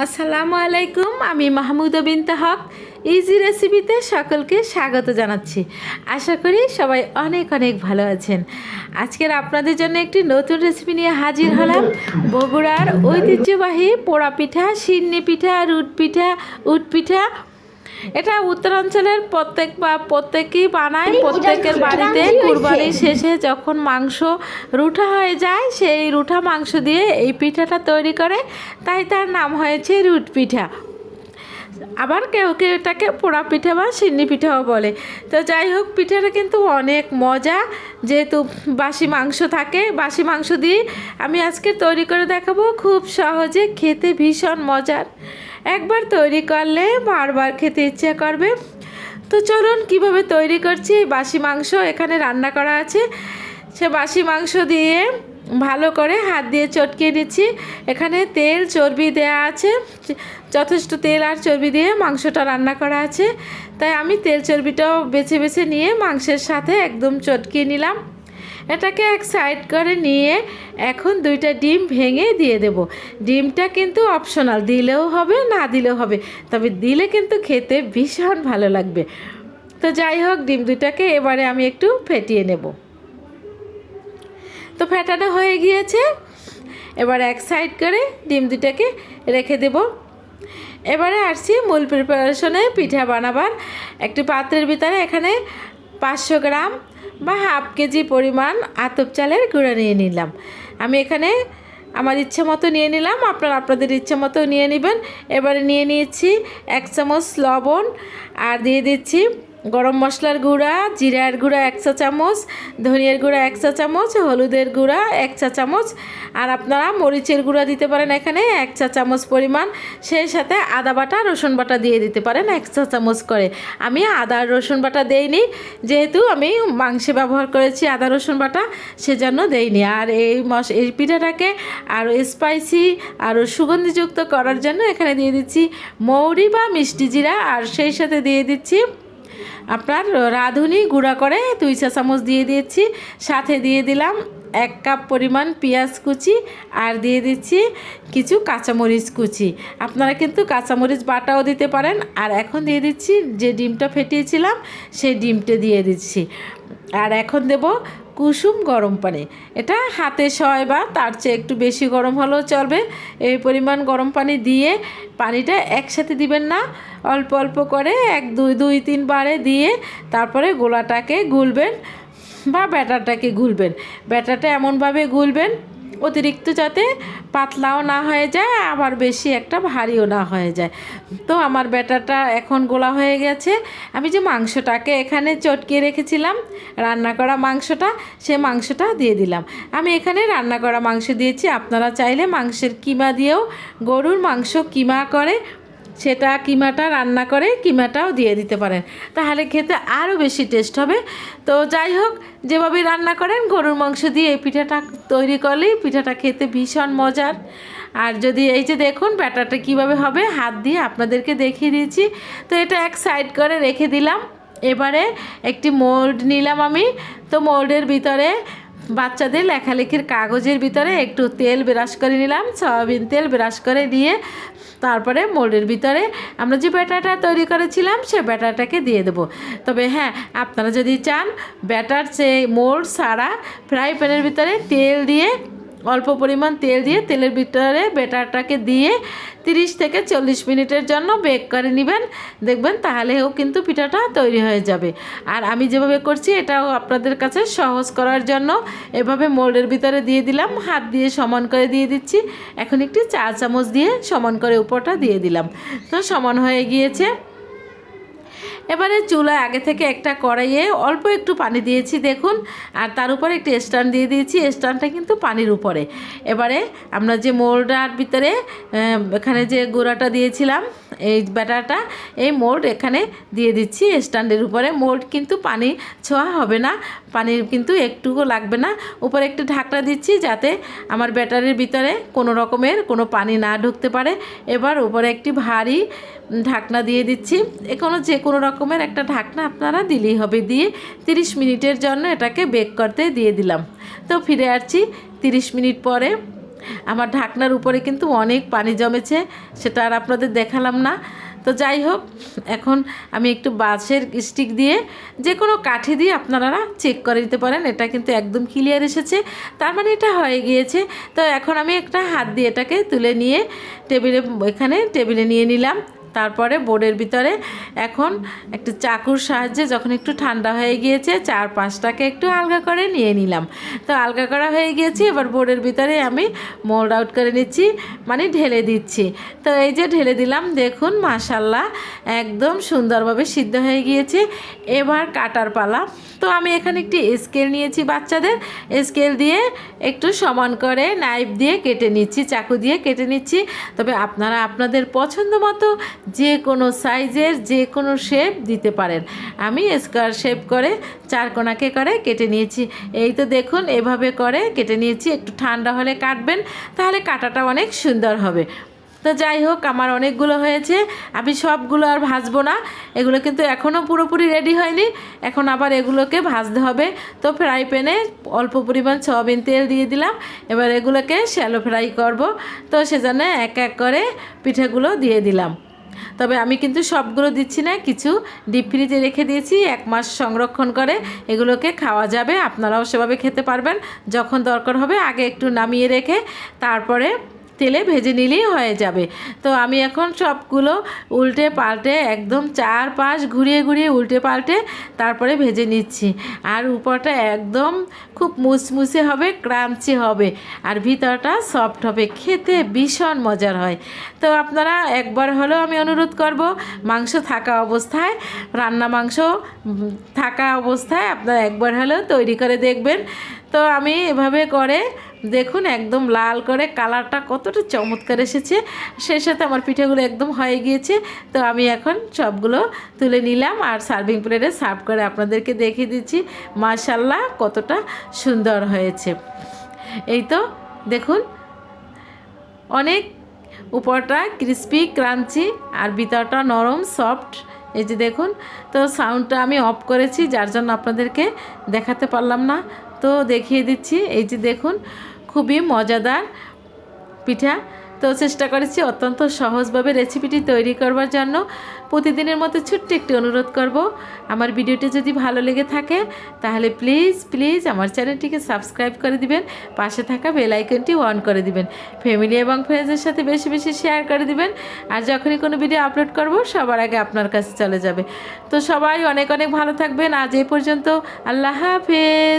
আসসালামু আলাইকুম। আমি মাহমুদা বিনতে হক ইজি রেসিপিতে সকলকে স্বাগত জানাচ্ছি। আশা করি সবাই অনেক অনেক ভালো আছেন। আজকের আপনাদের জন্য একটি নতুন রেসিপি নিয়ে হাজির হলাম। বগুড়ার ঐতিহ্যবাহী পোড়া পিঠা, সিন্নি পিঠা, রুট পিঠা, উট পিঠা। এটা উত্তরাঞ্চলের প্রত্যেকেই বানায়। প্রত্যেকের বাড়িতে কুরবানির শেষে যখন মাংস রুঠা হয়ে যায়, সেই রুঠা মাংস দিয়ে এই পিঠাটা তৈরি করে, তাই তার নাম হয়েছে রুট পিঠা। আবার কেউ কেউ এটাকে পোড়া পিঠা বা সিন্নি পিঠাও বলে। তো যাই হোক, পিঠাটা কিন্তু অনেক মজা, যেহেতু বাসি মাংস থাকে। বাসি মাংস দিয়ে আমি আজকে তৈরি করে দেখাবো, খুব সহজে, খেতে ভীষণ মজার। একবার তৈরি করলে বারবার খেতে ইচ্ছে করবে। তো চলুন কিভাবে তৈরি করছি। বাসি মাংস এখানে রান্না করা আছে, সে বাসি মাংস দিয়ে ভালো করে হাত দিয়ে চটকিয়ে নিচ্ছি। এখানে তেল চর্বি দেয়া আছে, যথেষ্ট তেল আর চর্বি দিয়ে মাংসটা রান্না করা আছে, তাই আমি তেল চর্বিটাও বেছে বেছে নিয়ে মাংসের সাথে একদম চটকিয়ে নিলাম। এটাকে এক সাইড করে নিয়ে এখন 2টা ডিম ভেঙে দিয়ে দেব। ডিমটা কিন্তু অপশনাল, দিলেও হবে না দিলেও হবে, তবে দিলে কিন্তু খেতে ভীষণ ভালো লাগবে। তো যাই হোক, ডিম 2টাকে এবারে আমি একটু ফেটিয়ে নেব। তো ফেটানো হয়ে গিয়েছে, এবার এক সাইড করে ডিম 2টাকে রেখে দেব। এবারে আসছি মূল প্রিপারেশনে। পিঠা বানাবার একটি পাত্রের ভিতরে এখানে 500 গ্রাম বা হাফ কেজি পরিমাণ আতপ চালের গুঁড়া নিয়ে নিলাম। আমি এখানে আমার ইচ্ছে মতো নিয়ে নিলাম, আপনারা আপনাদের ইচ্ছে মতো নিয়ে নেবেন। এবারে নিয়ে নিয়েছি 1 চামচ লবণ, আর দিয়ে দিচ্ছি গরম মশলার গুঁড়া, জিরার গুঁড়া 1 চা চামচ, ধনিয়ার গুঁড়া 1 চা চামচ, হলুদের গুঁড়া 1 চা চামচ, আর আপনারা মরিচের গুঁড়া দিতে পারেন এখানে 1 চা চামচ পরিমাণ। সেই সাথে আদা বাটা, রসুন বাটা দিয়ে দিতে পারেন 1 চা চামচ করে। আমি আদা রসুন বাটা দেইনি, যেহেতু আমি মাংসে ব্যবহার করেছি আদা রসুন বাটা, সেজন্য দেইনি। আর এই পিঠাটাকে আরও স্পাইসি, আরও সুগন্ধিযুক্ত করার জন্য এখানে দিয়ে দিচ্ছি মৌরি বা মিষ্টি জিরা, আর সেই সাথে দিয়ে দিচ্ছি আপনার রাঁধুনি গুঁড়া করে 2 চা চামচ দিয়ে দিয়েছি। সাথে দিয়ে দিলাম 1 কাপ পরিমাণ পেঁয়াজ কুচি, আর দিয়ে দিচ্ছি কিছু কাঁচামরিচ কুচি। আপনারা কিন্তু কাঁচামরিচ বাটাও দিতে পারেন। আর এখন দিয়ে দিচ্ছি যে ডিমটা ফেটিয়েছিলাম, সেই ডিমটা দিয়ে দিচ্ছি। আর এখন দেব কুসুম গরম পানি। এটা হাতে সয় বা তার চেয়ে একটু বেশি গরম হলেও চলবে। এই পরিমাণ গরম পানি দিয়ে, পানিটা একসাথে দিবেন না, অল্প অল্প করে 1-2-3 বারে দিয়ে তারপরে গোলাটাকে গুলবেন বা ব্যাটারটাকে গুলবেন। ব্যাটারটা এমনভাবে গুলবেন অতিরিক্ত যাতে পাতলাও না হয়ে যায়, আবার বেশি একটা ভারীও না হয়ে যায়। তো আমার ব্যাটারটা এখন গোলা হয়ে গেছে। আমি যে মাংসটাকে এখানে চটকিয়ে রেখেছিলাম, রান্না করা মাংসটা, সে মাংসটা দিয়ে দিলাম। আমি এখানে রান্না করা মাংস দিয়েছি। আপনারা চাইলে মাংসের কিমা দিয়েও, গরুর মাংস কিমা করে সেটা কিমাটা রান্না করে কিমাটাও দিয়ে দিতে পারেন, তাহলে খেতে আরও বেশি টেস্ট হবে। তো যাই হোক, যেভাবে রান্না করেন গরুর মাংস দিয়ে এই পিঠাটা তৈরি করলেই পিঠাটা খেতে ভীষণ মজার। আর যদি এই যে দেখুন ব্যাটারটা কিভাবে হবে, হাত দিয়ে আপনাদেরকে দেখিয়ে দিয়েছি। তো এটা এক সাইড করে রেখে দিলাম। এবারে একটি মোল্ড নিলাম আমি। তো মোল্ডের ভিতরে বাচ্চাদের লেখালেখির কাগজের ভিতরে একটু তেল ব্রাশ করে নিলাম, সয়াবিন তেল ব্রাশ করে দিয়ে তারপরে মোল্ডের ভিতরে আমরা যে ব্যাটারটা তৈরি করেছিলাম সে ব্যাটারটাকে দিয়ে দেবো। তবে হ্যাঁ, আপনারা যদি চান ব্যাটার সেই মোল্ড ছাড়া ফ্রাই প্যানের ভিতরে তেল দিয়ে, অল্প পরিমাণ তেল দিয়ে তেলের ভিতরে ব্যাটারটাকে দিয়ে 30 থেকে 40 মিনিটের জন্য বেক করে নেবেন, দেখবেন তাহলেও কিন্তু পিঠাটা তৈরি হয়ে যাবে। আর আমি যেভাবে করছি এটাও আপনাদের কাছে সহজ করার জন্য এভাবে মোল্ডের ভিতরে দিয়ে দিলাম, হাত দিয়ে সমান করে দিয়ে দিচ্ছি। এখন একটি 4 চামচ দিয়ে সমান করে উপরটা দিয়ে দিলাম। তো সমান হয়ে গিয়েছে। এবারে চুলায় আগে থেকে একটা কড়াইয়ে অল্প একটু পানি দিয়েছি দেখুন, আর তার উপরে একটি স্ট্যান্ড দিয়ে দিয়েছি। স্ট্যান্ডটা কিন্তু পানির উপরে। এবারে আমরা যে মোল্ডটার ভিতরে এখানে যে গুঁড়াটা দিয়েছিলাম, এই ব্যাটারটা, এই মোল্ড এখানে দিয়ে দিচ্ছি স্ট্যান্ডের উপরে। মোল্ড কিন্তু পানি ছোঁয়া হবে না, পানির কিন্তু একটুকু লাগবে না। উপরে একটু ঢাকনা দিচ্ছি যাতে আমার ব্যাটারের ভিতরে কোনো রকমের কোনো পানি না ঢুকতে পারে। এবার উপরে একটি ভারী ঢাকনা দিয়ে দিচ্ছি। যে কোনো রকমের একটা ঢাকনা আপনারা দিলেই হবে। দিয়ে 30 মিনিটের জন্য এটাকে বেক করতে দিয়ে দিলাম। তো ফিরে আসছি 30 মিনিট পরে। আমার ঢাকনার উপরে কিন্তু অনেক পানি জমেছে, সেটা আর আপনাদের দেখালাম না। তো যাই হোক, এখন আমি একটু বাঁশের স্টিক দিয়ে যে কোনো কাঠি দিয়ে আপনারা চেক করে দিতে পারেন। এটা কিন্তু একদম ক্লিয়ার এসেছে, তার মানে এটা হয়ে গিয়েছে। তো এখন আমি একটা হাত দিয়ে এটাকে তুলে নিয়ে টেবিলে নিয়ে নিলাম। তারপরে বোর্ডের ভিতরে এখন একটু চাকুর সাহায্যে যখন একটু ঠান্ডা হয়ে গিয়েছে 4-5টাকে একটু আলগা করে নিয়ে নিলাম। তো আলগা করা হয়ে গিয়েছে, এবার বোর্ডের ভিতরে আমি মোল্ড আউট করে নিচ্ছি, মানে ঢেলে দিচ্ছি। তো এই যে ঢেলে দিলাম, দেখুন মাশাল্লাহ একদম সুন্দরভাবে সিদ্ধ হয়ে গিয়েছে। এবার কাটার পালা। তো আমি এখানে একটি স্কেল নিয়েছি, বাচ্চাদের স্কেল দিয়ে একটু সমান করে নাইফ দিয়ে কেটে নিচ্ছি, চাকু দিয়ে কেটে নিচ্ছি। তবে আপনারা আপনাদের পছন্দ মতো যে কোনো সাইজের যে কোনো শেপ দিতে পারেন। আমি স্কোয়ার শেপ করে 4 কোণাকে করে কেটে নিয়েছি। এই তো দেখুন এভাবে করে কেটে নিয়েছি। একটু ঠান্ডা হলে কাটবেন, তাহলে কাটাটা অনেক সুন্দর হবে। তো যাই হোক, আমার অনেকগুলো হয়েছে, আমি সবগুলো আর ভাজবো না। এগুলো কিন্তু এখনও পুরোপুরি রেডি হয়নি, এখন আবার এগুলোকে ভাজতে হবে। তো ফ্রাই প্যানে অল্প পরিমাণ সয়াবিন তেল দিয়ে দিলাম। এবার এগুলোকে শ্যালো ফ্রাই করব। তো সেজন্য এক এক করে পিঠেগুলো দিয়ে দিলাম। তবে আমি কিন্তু সবগুলো দিচ্ছি না, কিছু ডিপ ফ্রিজে রেখে দিয়েছি, 1 মাস সংরক্ষণ করে এগুলোকে খাওয়া যাবে। আপনারাও সেভাবে খেতে পারবেন। যখন দরকার হবে আগে একটু নামিয়ে রেখে তারপরে তেলে ভেজে নিলেই হয়ে যাবে। তো আমি এখন সবগুলো উল্টে পাল্টে একদম 4-5 ঘুরিয়ে ঘুরিয়ে উল্টে পাল্টে তারপরে ভেজে নিচ্ছি। আর উপরটা একদম খুব মুচমুচে হবে, ক্রাঞ্চি হবে, আর ভিতরটা সফট হবে, খেতে ভীষণ মজার হয়। তো আপনারা একবার হলেও আমি অনুরোধ করব, মাংস থাকা অবস্থায়, রান্না মাংস থাকা অবস্থায় আপনারা একবার হলেও তৈরি করে দেখবেন। তো আমি এভাবে করে দেখুন একদম লাল করে কালারটা কতটা চমৎকার এসেছে, সেই সাথে আমার পিঠেগুলো একদম হয়ে গিয়েছে। তো আমি এখন সবগুলো তুলে নিলাম আর সার্ভিং প্লেটে সার্ভ করে আপনাদেরকে দেখিয়ে দিচ্ছি মাশাল্লাহ কতটা সুন্দর হয়েছে। এই তো দেখুন অনেক উপরটা ক্রিস্পি ক্রাঞ্চি আর ভিতরটা নরম সফট। এই যে দেখুন, তো সাউন্ডটা আমি অফ করেছি যার জন্য আপনাদেরকে দেখাতে পারলাম না, তো দেখিয়ে দিচ্ছি। এই যে দেখুন খুবই মজাদার পিঠা। তো চেষ্টা করেছি অত্যন্ত সহজভাবে রেসিপিটি তৈরি করবার জন্য। প্রতিদিনের মতো ছোট্ট একটি অনুরোধ করব, আমার ভিডিওটি যদি ভালো লেগে থাকে তাহলে প্লিজ আমার চ্যানেলটিকে সাবস্ক্রাইব করে দিবেন, পাশে থাকা বেল আইকনটি অন করে দিবেন, ফ্যামিলি এবং ফ্রেন্ডসদের সাথে বেশি বেশি শেয়ার করে দিবেন। আর যখনই কোনো ভিডিও আপলোড করব সবার আগে আপনার কাছে চলে যাবে। তো সবাই অনেক অনেক ভালো থাকবেন। আজ এই পর্যন্ত, আল্লাহ হাফেজ।